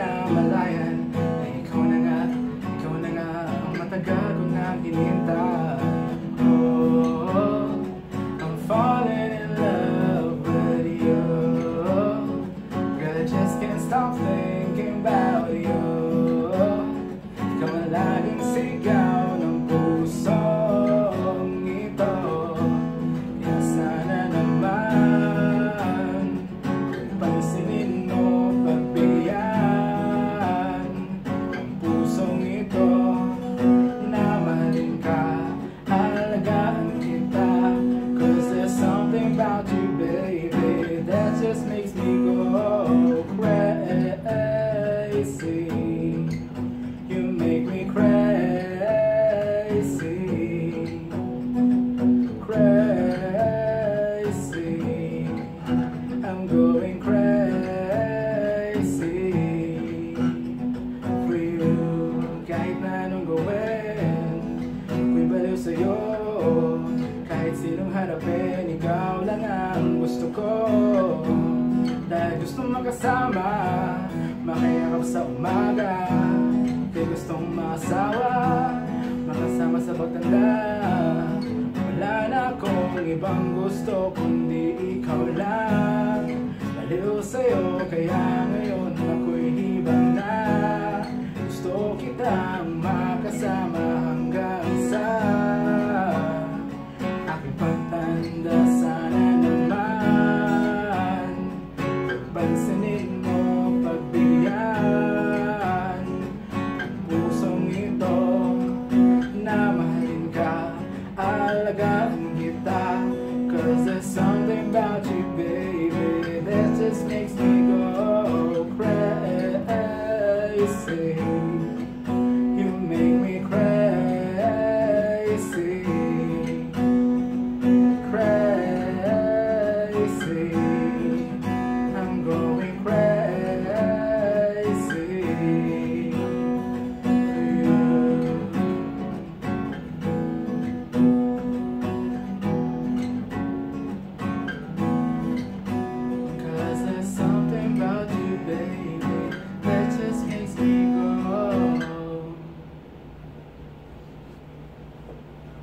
namalayan na ikaw na nga ang matagal ko nang hinihintay. Oh, I'm falling in love with you. Girl, I just can't stop thinking about you. Ikaw ang laging sigaw ng pusong ito. Kaya sana naman pansinin mo, pagbigyan ang pusong ito na mahalin ka, alagaan kita. Cause there's something about you, baby, that just makes me go crazy. You make me crazy, crazy. I'm going crazy for you. Kahit na anong gawin, ako'y baliw sa'yo. Kahit sinong harapin, ikaw lang ang gusto ko. Dahil gusto makasama, makayakap sa umaga. Di gustong masawa, makasama sa pagtanda. Wala na akong ibang gusto kundi ikaw lang. Baliw sa'yo, kaya ngayon ako'y hibang na. Gusto kitang makasama hanggang sa aking pagtanda. Sana naman pansinin mo, pagbigyan ang pusong ito na mahalin ka, alagaan kita. Cause there's something about you, baby, that just makes me go crazy.